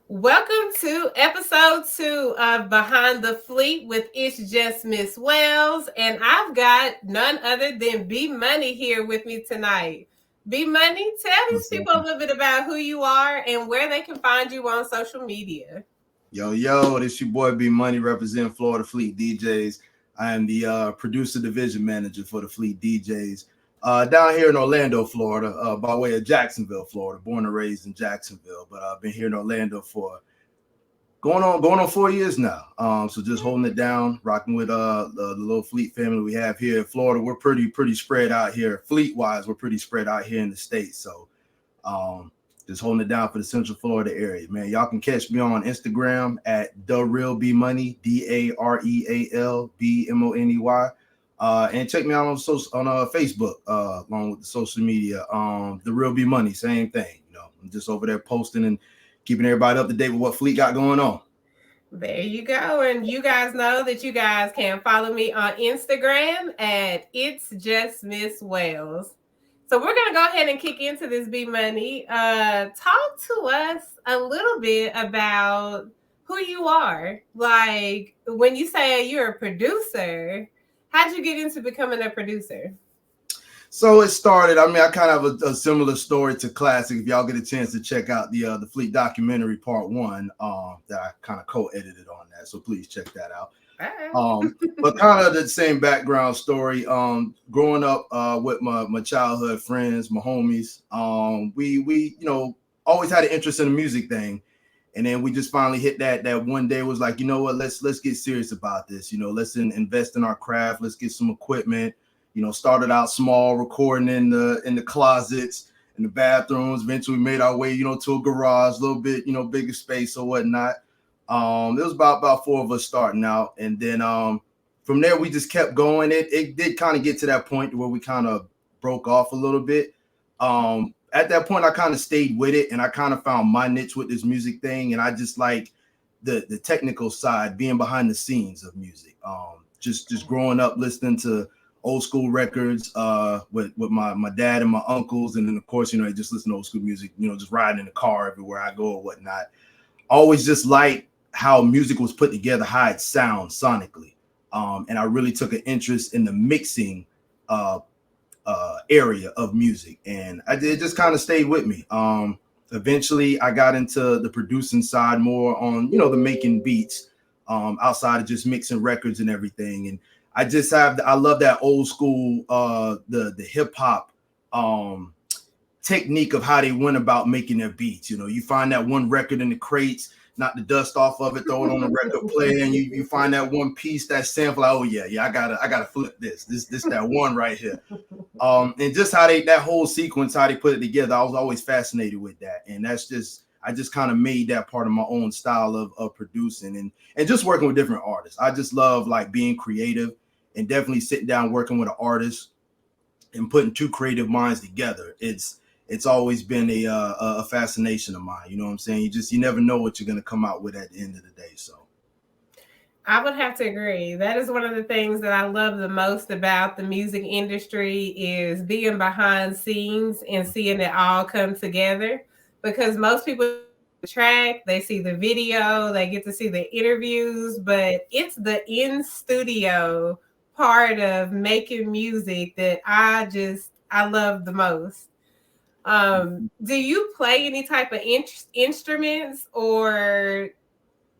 Welcome to episode 2 of Behind the Fleet with It's Just Miss Wells. And I've got none other than BMoney here with me tonight. BMoney, tell these What's up? people a little bit about who you are and where they can find you on social media. Yo, this your boy BMoney representing Florida Fleet DJs. I am the producer division manager for the Fleet DJs down here in Orlando, Florida, by way of Jacksonville, Florida. Born and raised in Jacksonville, but I've been here in Orlando for going on 4 years now. So just holding it down, rocking with the little Fleet family we have here in Florida. We're pretty spread out here, fleet wise. We're pretty spread out here in the States. So um, just holding it down for the Central Florida area, man. Y'all can catch me on Instagram at the real B Money, DAREAL BMoney. And check me out on Facebook, along with the social media. The real B Money, same thing. I'm just over there posting and keeping everybody up to date with what Fleet got going on. There you go. And you guys know that you guys can follow me on Instagram at It's Just Miss Wells. So we're going to go ahead and kick into this BMoney. Talk to us a little bit about who you are. Like when you say you're a producer, how'd you get into becoming a producer? So it started. I kind of have a similar story to Classic. If y'all get a chance to check out the Fleet documentary part 1, that I kind of co-edited on that. So please check that out. But kind of the same background story. Growing up with my childhood friends, my homies, we always had an interest in the music thing, and then we just finally hit that one day was like, you know what, let's get serious about this. Let's invest in our craft. Let's get some equipment. Started out small, recording in the closets, in the bathrooms. Eventually made our way, to a garage, a little bit, bigger space or whatnot. It was about 4 of us starting out, and then from there we just kept going. It did kind of get to that point where we kind of broke off a little bit. At that point, I kind of stayed with it, and I kind of found my niche with this music thing, and I just like the technical side, being behind the scenes of music. Just growing up listening to old school records with my dad and my uncles, and then of course I just listen to old school music. Just riding in the car everywhere I go or whatnot. Always just like how music was put together, how it sounds sonically. And I really took an interest in the mixing area of music, and it just kind of stayed with me. Eventually I got into the producing side more on, the making beats, outside of just mixing records and everything. And I love that old school, the hip hop technique of how they went about making their beats. You find that one record in the crates, knock the dust off of it, throw it on the record player, and you find that one piece, that sample. Like, oh yeah, I gotta flip this that one right here. And just how that whole sequence, how they put it together, I was always fascinated with that. And I just kind of made that part of my own style of producing and just working with different artists. I just love like being creative, and definitely sitting down working with an artist and putting two creative minds together. It's always been a fascination of mine. You know what I'm saying? You never know what you're going to come out with at the end of the day. So I would have to agree. That is one of the things that I love the most about the music industry is being behind scenes and seeing it all come together. Because most people the track, they see the video, they get to see the interviews, but it's the in studio part of making music that I love the most. Do you play any type of instruments, or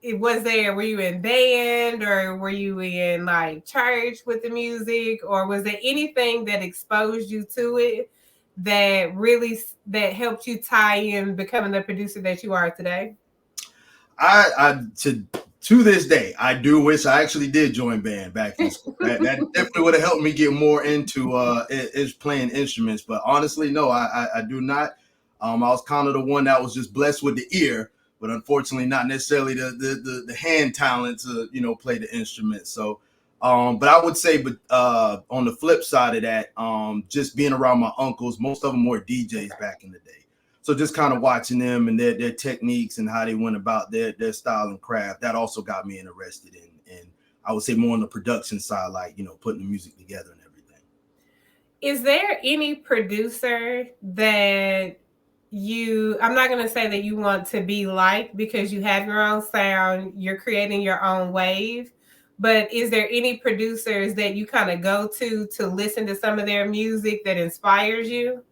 were you in band, or were you in like church with the music, or was there anything that exposed you to it that helped you tie in becoming the producer that you are today? I to this day, I do wish I actually did join band back in school. That definitely would have helped me get more into is playing instruments. But honestly, no, I do not. I was kind of the one that was just blessed with the ear, but unfortunately not necessarily the hand talent to play the instrument. So, but I would say, but on the flip side of that, just being around my uncles, most of them were DJs back in the day. So just kind of watching them and their techniques and how they went about their style and craft, that also got me interested in. And I would say more on the production side, like, putting the music together and everything. Is there any producer that I'm not going to say that you want to be liked because you have your own sound, you're creating your own wave. But is there any producers that you kind of go to listen to some of their music that inspires you?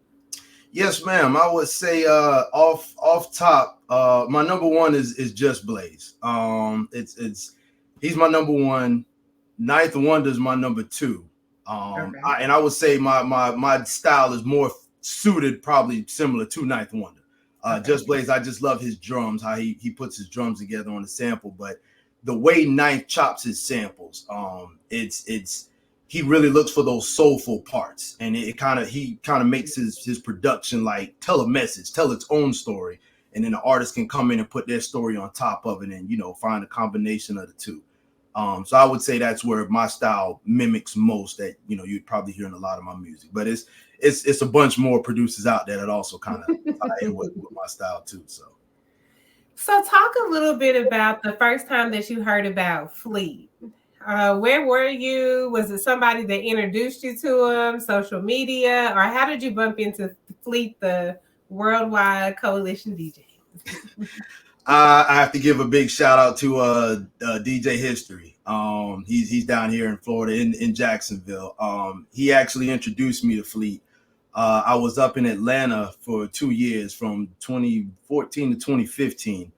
Yes, ma'am. I would say off top, my number one is Just Blaze. It's he's my number one. Ninth Wonder is my number two. Okay. And I would say my style is more suited, probably similar to Ninth Wonder. Okay. Just Blaze, I just love his drums, how he puts his drums together on the sample. But the way Ninth chops his samples, it's he really looks for those soulful parts, and he kind of makes his production like tell a message, tell its own story, and then the artist can come in and put their story on top of it, and find a combination of the two. So I would say that's where my style mimics most that you'd probably hear in a lot of my music. But it's a bunch more producers out there that also kind of tie in with my style too. So talk a little bit about the first time that you heard about Fleet. Where were you? Was it somebody that introduced you to him, social media, or how did you bump into Fleet, the worldwide coalition DJ? I have to give a big shout out to DJ History. He's down here in Florida in Jacksonville. He actually introduced me to Fleet. I was up in Atlanta for 2 years, from 2014 to 2015.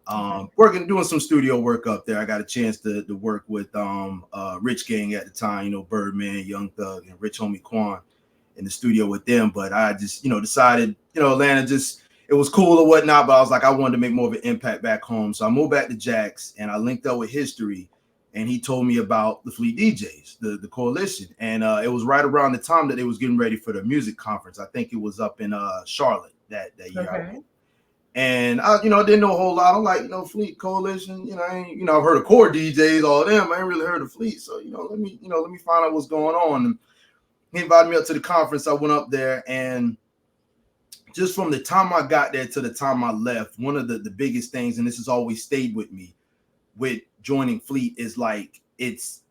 Doing some studio work up there. I got a chance to work with Rich Gang at the time, Birdman, Young Thug, and Rich Homie Quan in the studio with them. But I just, decided, Atlanta just, it was cool or whatnot, but I was like, I wanted to make more of an impact back home. So I moved back to Jax, and I linked up with History, and he told me about the Fleet DJs, the coalition. And it was right around the time that they was getting ready for the music conference. I think it was up in Charlotte that year. Okay. And I, didn't know a whole lot. I'm like, Fleet Coalition, I've heard of core DJs, all of them. I ain't really heard of Fleet. So, let me find out what's going on. And he invited me up to the conference. I went up there, and just from the time I got there to the time I left, one of the biggest things, and this has always stayed with me with joining Fleet, is like, it's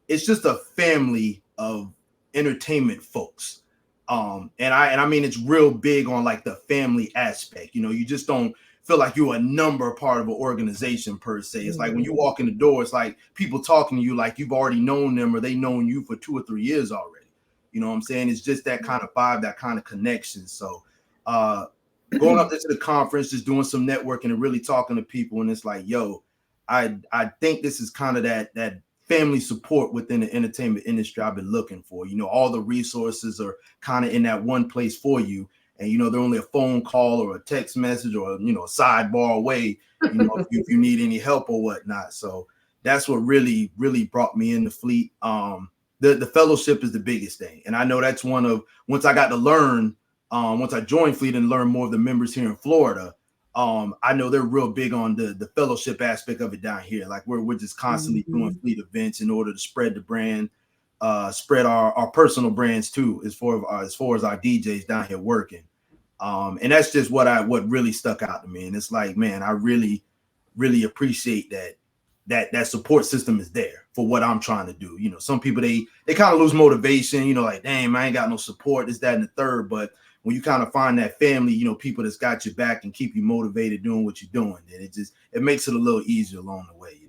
just a family of entertainment folks. And I mean, it's real big on like the family aspect. You just don't feel like you're a number part of an organization per se. It's like when you walk in the door, it's like people talking to you like you've already known them, or they known you for 2 or 3 years already. You know what I'm saying? It's just that kind of vibe, that kind of connection. So going up there to the conference, just doing some networking and really talking to people, and it's like, yo, I think this is kind of that family support within the entertainment industry I've been looking for. All the resources are kind of in that one place for you. And, they're only a phone call or a text message or, a sidebar away, if you need any help or whatnot. So that's what really, really brought me into Fleet. The fellowship is the biggest thing. And I know that's once I got to learn, once I joined Fleet and learned more of the members here in Florida, I know they're real big on the fellowship aspect of it down here. Like we're just constantly doing Fleet events in order to spread the brand, spread our personal brands too, as far as our DJs down here working. And that's just what really stuck out to me. And it's like, man, I really, really appreciate that support system is there for what I'm trying to do. Some people, they kind of lose motivation, like, damn, I ain't got no support, this, that, and the third. But when you kind of find that family, people that's got your back and keep you motivated doing what you're doing, then it makes it a little easier along the way,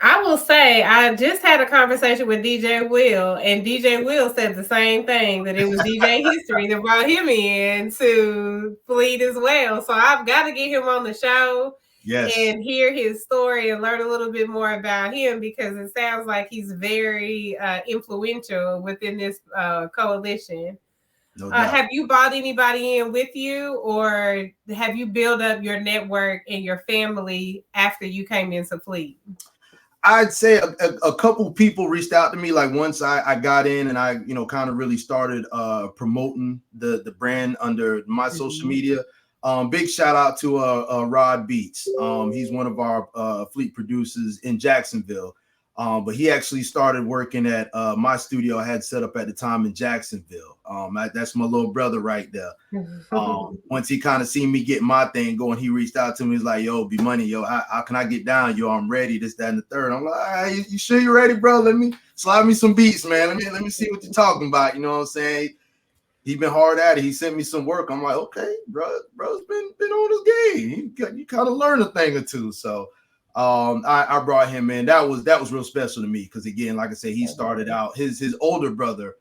I will say, I just had a conversation with DJ Will, and DJ Will said the same thing, that it was DJ History that brought him in to Fleet as well. So I've got to get him on the show. Yes. And hear his story and learn a little bit more about him, because it sounds like he's very influential within this coalition. No have you brought anybody in with you, or have you built up your network and your family after you came into Fleet? I'd say a couple people reached out to me, like once I got in and I, kind of really started promoting the brand under my social media. Big shout out to Rod Beats. He's one of our Fleet producers in Jacksonville. But he actually started working at my studio I had set up at the time in Jacksonville. That's my little brother right there. Once he kind of seen me get my thing going, he reached out to me. He's like, yo, BMoney, yo, how can I get down? Yo, I'm ready, this, that, and the third. I'm like, all right, you sure you're ready, bro? Let me slide me some beats, man. Let me see what you're talking about. You know what I'm saying? He been hard at it. He sent me some work. I'm like, okay, bro's been on his game. You kind of learn a thing or two. So I brought him in. That was real special to me because again, like I said, he started out his older brother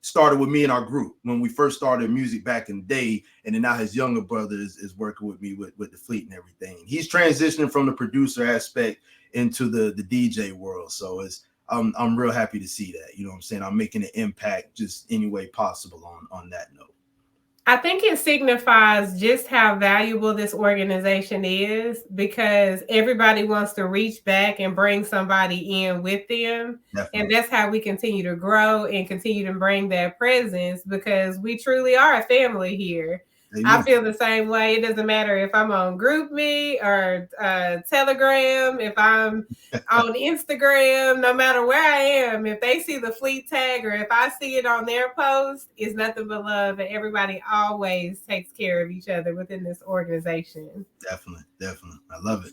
started with me in our group when we first started music back in the day, and then now his younger brother is working with me with the Fleet and everything. He's transitioning from the producer aspect into the DJ world. So I'm real happy to see that. You know what I'm saying? I'm making an impact just any way possible on that note. I think it signifies just how valuable this organization is because everybody wants to reach back and bring somebody in with them. Definitely. And that's how we continue to grow and continue to bring that presence because we truly are a family here. Amen. I feel the same way. It doesn't matter if I'm on GroupMe or Telegram, if I'm on Instagram, no matter where I am, if they see the Fleet tag or if I see it on their post, it's nothing but love. And everybody always takes care of each other within this organization. Definitely. I love it.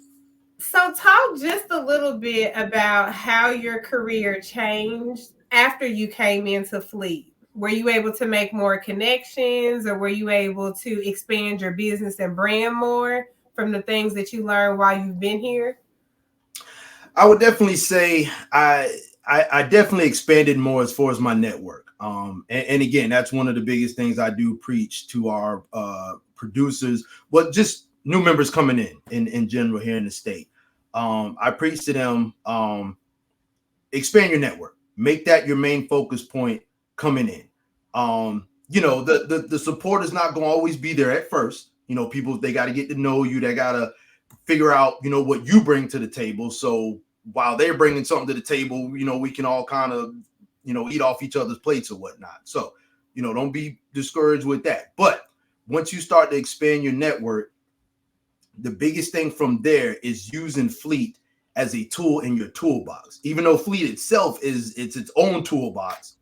So talk just a little bit about how your career changed after you came into Fleet. Were you able to make more connections or were you able to expand your business and brand more from the things that you learned while you've been here? I would definitely say I definitely expanded more as far as my network. And again, that's one of the biggest things I do preach to our producers, but just new members coming in general here in the state. I preach to them, expand your network, make that your main focus point coming in. You know, the support is not going to always be there at first. You know, people, they got to get to know you. They got to figure out, you know, what you bring to the table. So while they're bringing something to the table, you know, we can all kind of, you know, eat off each other's plates or whatnot. So, you know, don't be discouraged with that. But once you start to expand your network, the biggest thing from there is using Fleet as a tool in your toolbox. Even though Fleet itself it's its own toolbox,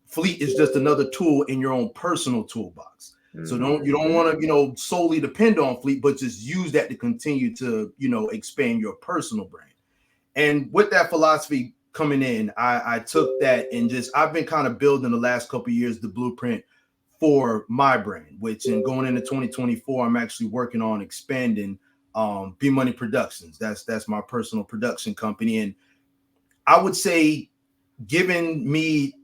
Fleet is just another tool in your own personal toolbox. So you don't want to, you know, solely depend on Fleet, but just use that to continue to, you know, expand your personal brand. And with that philosophy coming in, I took that and I've been kind of building the last couple of years the blueprint for my brand, which in going into 2024, I'm actually working on expanding BMoney Productions. That's my personal production company. And I would say giving me,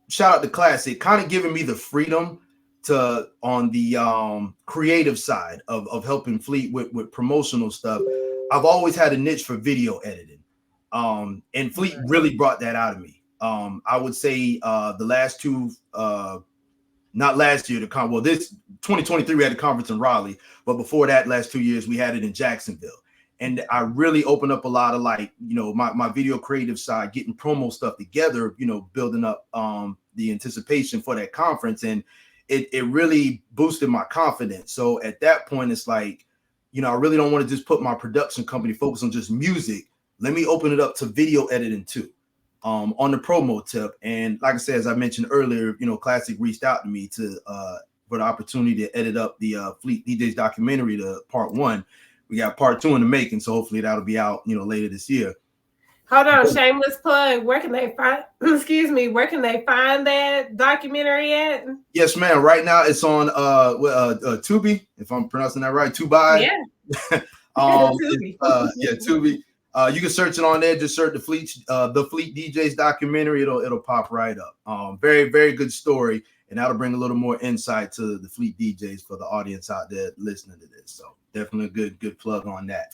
shout out to Classic, kind of giving me the freedom to on the creative side of helping Fleet with promotional stuff. I've always had a niche for video editing. And Fleet really brought that out of me. I would say the last two, not last year, this 2023, we had a conference in Raleigh, but before that, last 2 years, we had it in Jacksonville. And I really opened up a lot of like, you know, my video creative side, getting promo stuff together, you know, building up the anticipation for that conference. And it really boosted my confidence. So at that point, it's like, you know, I really don't want to just put my production company focus on just music. Let me open it up to video editing too, on the promo tip. And like I said, as I mentioned earlier, you know, Classic reached out to me for the opportunity to edit up the Fleet DJs documentary to part 1. We got part 2 in the making, so hopefully that'll be out, you know, later this year. Hold on, shameless plug. Where can they find? Where can they find that documentary at? Yes, ma'am. Right now it's on Tubi, if I'm pronouncing that right. Tubi. Yeah. Tubi. Tubi. You can search it on there. Just search the Fleet DJs documentary. It'll pop right up. Very, very good story, and that'll bring a little more insight to the Fleet DJs for the audience out there listening to this. So definitely a good plug on that.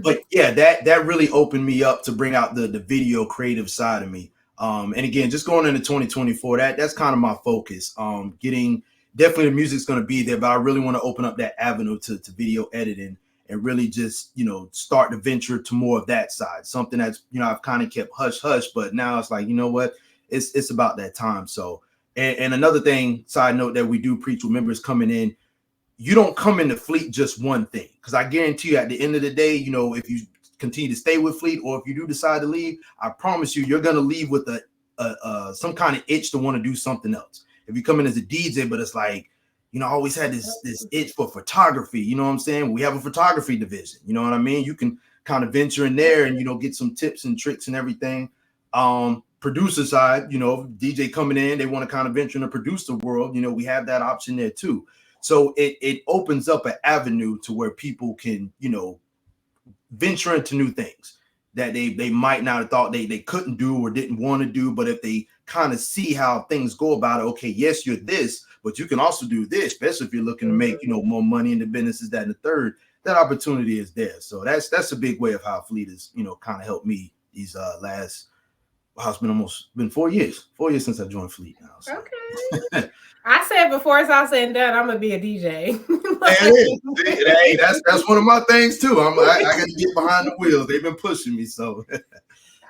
But yeah, that really opened me up to bring out the video creative side of me. And again, just going into 2024, that's kind of my focus. Getting definitely the music's going to be there, but I really want to open up that avenue to video editing and really just, you know, start to venture to more of that side. Something that's, you know, I've kind of kept hush hush, but now it's like, you know what, it's about that time. So, and another thing, side note that we do preach with members coming in, you don't come into Fleet just one thing, because I guarantee you at the end of the day, you know, if you continue to stay with Fleet or if you do decide to leave, I promise you're going to leave with some kind of itch to want to do something else. If you come in as a DJ, but it's like, you know, I always had this itch for photography. You know what I'm saying? We have a photography division. You know what I mean? You can kind of venture in there and, you know, get some tips and tricks and everything. producer side, DJ coming in, they want to kind of venture in the producer world, we have that option there too. So it opens up an avenue to where people can, venture into new things that they might not have thought they couldn't do or didn't want to do. But if they kind of see how things go about it, okay, yes, you're this, but you can also do this, especially if you're looking to make, more money in the businesses, that and the third, that opportunity is there. So that's a big way of how Fleet has, kind of helped me these last, it's been 4 years since I joined Fleet now. So. Okay. I said before it's all said and done, I'm gonna be a DJ. Hey, that's one of my things too. I got to get behind the wheels. They've been pushing me, so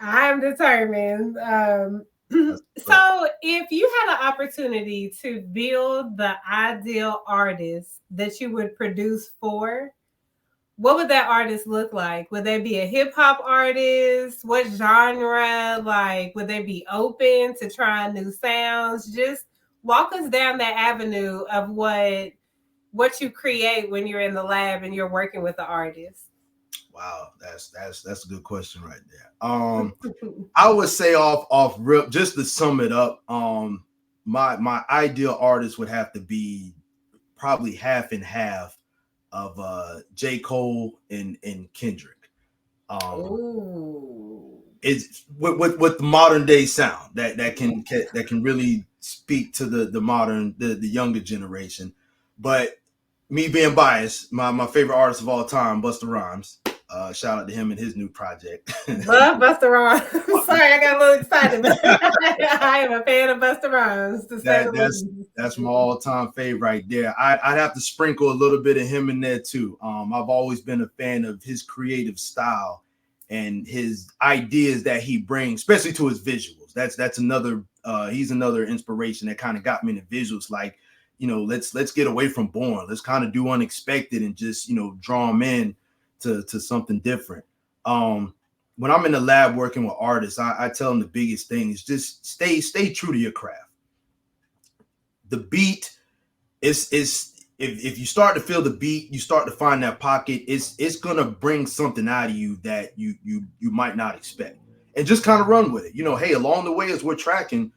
I'm determined. So, if you had an opportunity to build the ideal artist that you would produce for, what would that artist look like? Would they be a hip hop artist? What genre? Like, would they be open to trying new sounds? Just walk us down that avenue of what you create when you're in the lab and you're working with the artist. Wow, that's a good question right there. I would say off rip, just to sum it up, my ideal artist would have to be probably half and half of J. Cole and Kendrick. It's with the modern day sound that can really speak to the modern the younger generation. But me being biased, my favorite artist of all time, Busta Rhymes. Shout out to him and his new project. Love Busta Rhymes. Sorry, I got a little excited. I am a fan of Busta Rhymes. That's my all-time favorite right there. I'd have to sprinkle a little bit of him in there too. I've always been a fan of his creative style and his ideas that he brings, especially to his visuals. That's another. He's another inspiration that kind of got me into visuals. Like, let's get away from boring. Let's kind of do unexpected and just draw them in to something different. When I'm in the lab working with artists, I tell them the biggest thing is just stay true to your craft. The beat is if you start to feel the beat, you start to find that pocket, it's gonna bring something out of you that you might not expect. And just kind of run with it. Hey, along the way as we're tracking,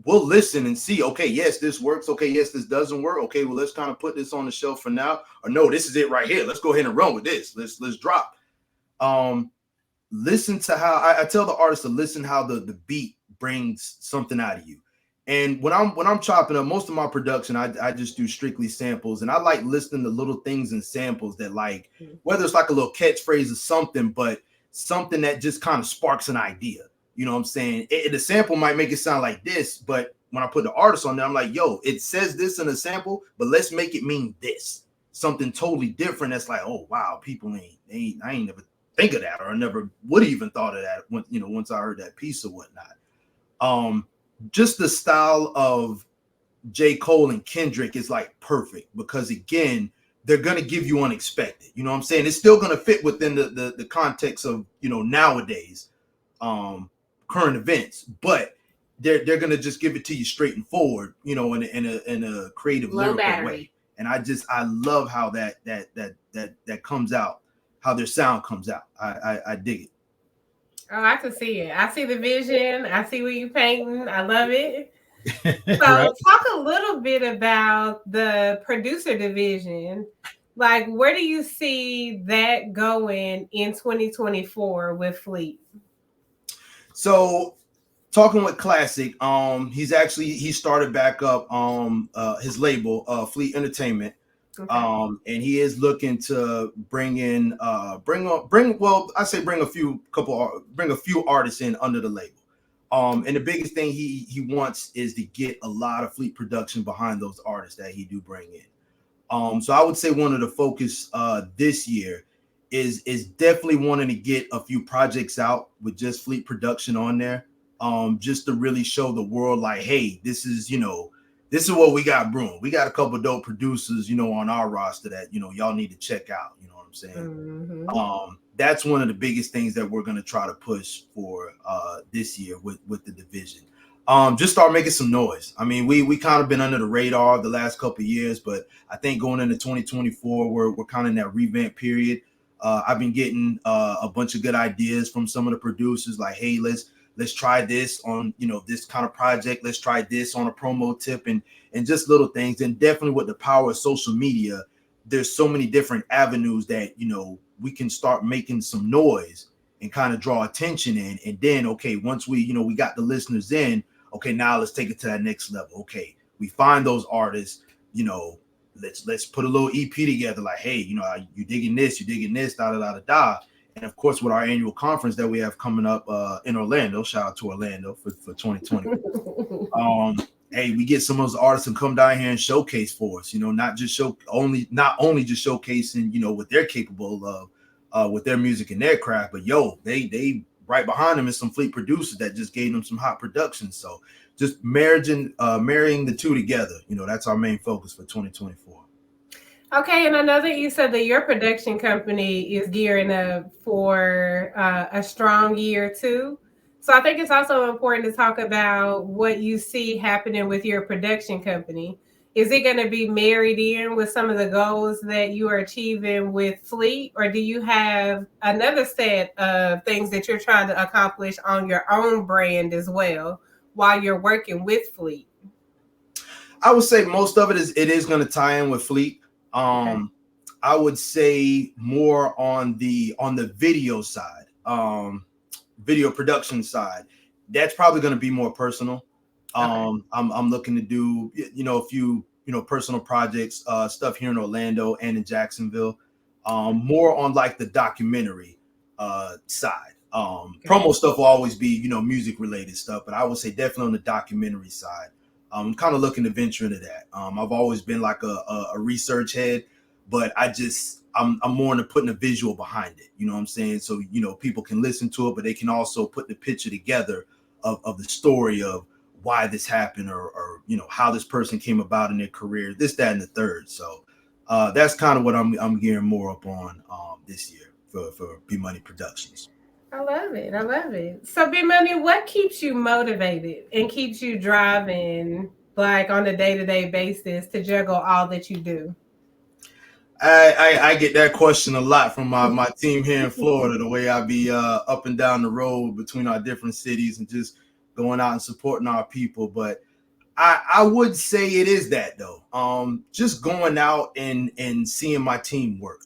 we'll listen and see, okay, yes, this works. Okay, yes, this doesn't work. Okay, well, let's kind of put this on the shelf for now. Or no, this is it right here. Let's go ahead and run with this. Let's drop. Listen to how I tell the artist to listen how the beat brings something out of you. And when I'm chopping up, most of my production, I just do strictly samples. And I like listening to little things and samples that, like, whether it's like a little catchphrase or something, but something that just kind of sparks an idea. You know what I'm saying? The sample might make it sound like this, but when I put the artist on there, I'm like, yo, it says this in a sample, but let's make it mean this. Something totally different. That's like, oh, wow, people I ain't never think of that, or I never would have even thought of that when, once I heard that piece or whatnot. Just the style of J. Cole and Kendrick is like perfect because, again, they're going to give you unexpected. You know what I'm saying? It's still going to fit within the context of, nowadays. Current events, but they're gonna just give it to you straight and forward, in a creative lyrical way. And I love how that comes out, how their sound comes out. I dig it. Oh, I can see it. I see the vision. I see what you painting. I love it. So Right. Talk a little bit about the producer division. Like, where do you see that going in 2024 with Fleet? So talking with Classic, he started back up his label, Fleet Entertainment. Okay. And he is looking to bring a few artists in under the label. And the biggest thing he wants is to get a lot of Fleet production behind those artists that he do bring in. So I would say one of the focus this year is definitely wanting to get a few projects out with just Fleet production on there. Just to really show the world, like, hey, this is what we got brewing. We got a couple of dope producers, on our roster that, y'all need to check out. You know what I'm saying? Mm-hmm. That's one of the biggest things that we're going to try to push for this year with the division. Just start making some noise. I mean, we kind of been under the radar the last couple of years, but I think going into 2024, we're kind of in that revamp period. I've been getting a bunch of good ideas from some of the producers, like, hey, let's try this on, this kind of project. Let's try this on a promo tip, and just little things. And definitely with the power of social media, there's so many different avenues that, we can start making some noise and kind of draw attention in. And then, okay, once we got the listeners in, okay, now let's take it to that next level. Okay, we find those artists, let's put a little EP together, like, hey, you digging this, da da da da da. And of course, with our annual conference that we have coming up in Orlando, shout out to Orlando for 2020. Hey, we get some of those artists to come down here and showcase for us, not only just showcasing, what they're capable of with their music and their craft, but they right behind them is some Fleet producers that just gave them some hot production. So just marrying the two together, that's our main focus for 2024. Okay, and I know that you said that your production company is gearing up for a strong year too. So I think it's also important to talk about what you see happening with your production company. Is it going to be married in with some of the goals that you are achieving with Fleet, or do you have another set of things that you're trying to accomplish on your own brand as well while you're working with Fleet? I would say most of it is going to tie in with Fleet. Okay. I would say more on the video side, video production side. That's probably going to be more personal. Okay. I'm looking to do a few personal projects, stuff here in Orlando and in Jacksonville. More on like the documentary side. Okay. Promo stuff will always be music related stuff, but I would say definitely on the documentary side. I'm kind of looking to venture into that. I've always been like a research head, but I'm more into putting a visual behind it. You know what I'm saying? So, people can listen to it, but they can also put the picture together of the story of why this happened or how this person came about in their career, this, that, and the third. So that's kind of what I'm gearing more up on this year for BMoney Productions. I love it. I love it. So, BMoney, what keeps you motivated and keeps you driving like on a day-to-day basis to juggle all that you do? I get that question a lot from my team here in Florida, the way I be up and down the road between our different cities and just going out and supporting our people. But I would say it is that though. Just going out and seeing my team work.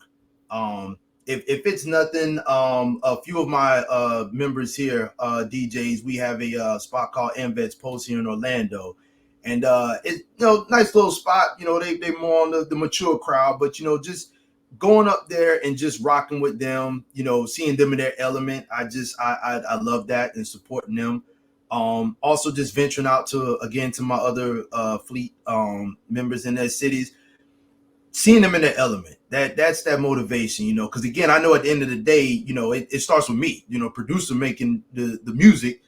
If it's nothing, a few of my members here, DJs, we have a spot called MVets Post here in Orlando. And it's nice little spot. They more on the mature crowd, but just going up there and just rocking with them, seeing them in their element. I love that and supporting them. Also just venturing out to my other Fleet members in their cities, seeing them in their element. That's that motivation, because again, I know at the end of the day, it starts with me, producer making the music,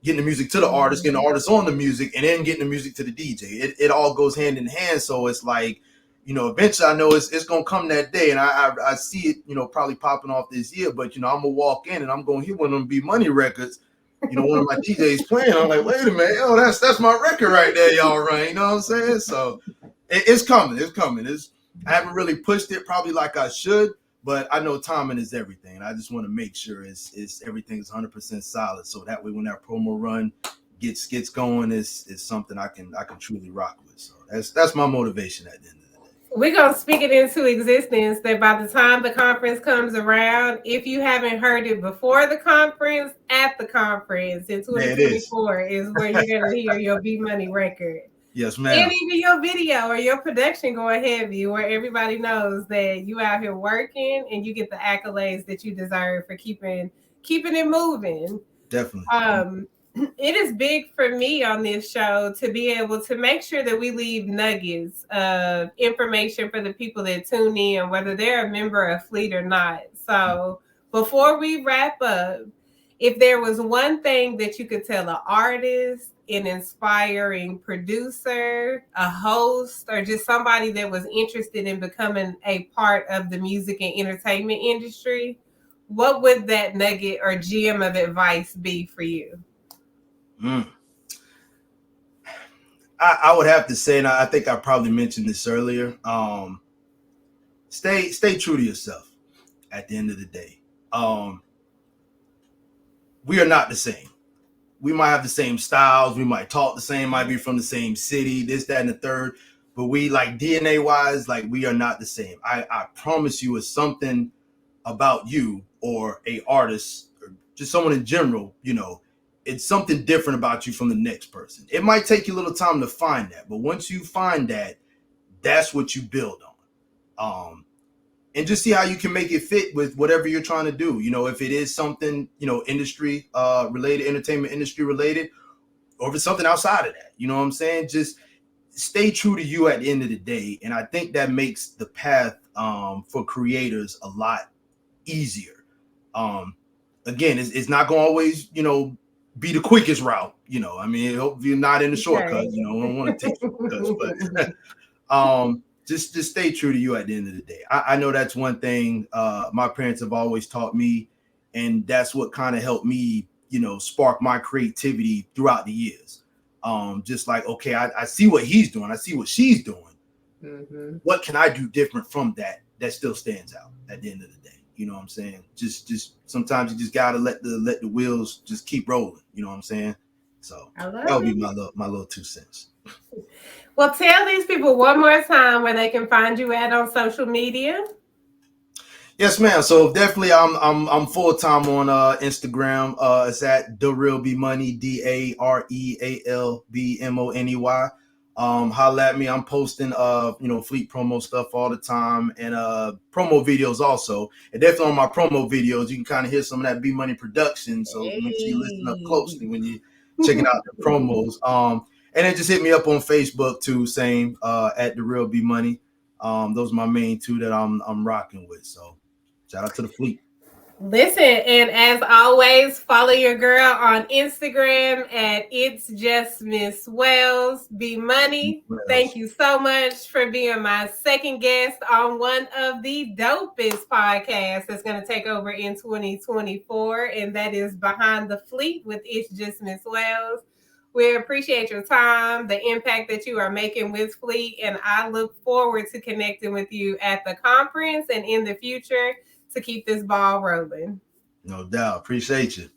getting the music to the artist, getting the artist on the music, and then getting the music to the DJ. It all goes hand in hand. So it's like, eventually I know it's gonna come that day, and I see it, probably popping off this year. But I'm gonna walk in and I'm gonna hear one of them BMoney records. One of my DJs playing. I'm like, wait a minute, that's my record right there, y'all. Right? You know what I'm saying? So it's coming. It's coming. I haven't really pushed it probably like I should, but I know timing is everything. I just want to make sure it's everything's 100% solid, so that way when that promo run gets going, is something I can truly rock with. So that's my motivation at the end of the day. We're gonna speak it into existence that by the time the conference comes around, if you haven't heard it before the conference, at the conference in 2024 is where you're gonna hear your BMoney record. Yes, ma'am. And even your video or your production going heavy, where everybody knows that you out here working and you get the accolades that you deserve for keeping it moving. Definitely. It is big for me on this show to be able to make sure that we leave nuggets of information for the people that tune in, whether they're a member of Fleet or not. So before we wrap up, if there was one thing that you could tell an artist, an inspiring producer, a host, or just somebody that was interested in becoming a part of the music and entertainment industry, what would that nugget or gem of advice be for you? I would have to say, and I think I probably mentioned this earlier, stay true to yourself. at the end of the day. We are not the same. We might have the same styles, we might talk the same, might be from the same city, this, that, and the third, but we, like, DNA wise, like, we are not the same. I promise you, it's something about you or a artist or just someone in general, it's something different about you from the next person. It might take you a little time to find that, but once you find that, that's what you build on. And just see how you can make it fit with whatever you're trying to do. If it is something, industry related, entertainment industry related, or if it's something outside of that, you know what I'm saying? Just stay true to you at the end of the day. And I think that makes the path for creators a lot easier. Again, it's not going to always, be the quickest route. I mean, I hope you're not in the shortcut. Okay. I don't want to take shortcuts, but just stay true to you at the end of the day. I know that's one thing my parents have always taught me, and that's what kind of helped me, spark my creativity throughout the years. Just like, okay, I see what he's doing, I see what she's doing. Mm-hmm. What can I do different from that still stands out at the end of the day? You know what I'm saying? Just sometimes you just gotta let the wheels just keep rolling. You know what I'm saying? So that would be my little 2 cents. Well, tell these people one more time where they can find you at on social media. Yes, ma'am. So definitely, I'm full time on Instagram. It's at BMoney, DAREALBMONEY. Holla at me. I'm posting Fleet promo stuff all the time, and promo videos also. And definitely on my promo videos, you can kind of hear some of that BMoney production. So make sure you listen up closely when you checking out the promos. And then just hit me up on Facebook too, same at BMoney. Those are my main 2 that I'm rocking with. So shout out to the Fleet. Listen, and as always, follow your girl on Instagram at It's Just Miss Wells. BMoney, thank you so much for being my second guest on one of the dopest podcasts that's going to take over in 2024, and that is Behind the Fleet with It's Just Miss Wells. We appreciate your time, the impact that you are making with Fleet, and I look forward to connecting with you at the conference and in the future to keep this ball rolling. No doubt. Appreciate you.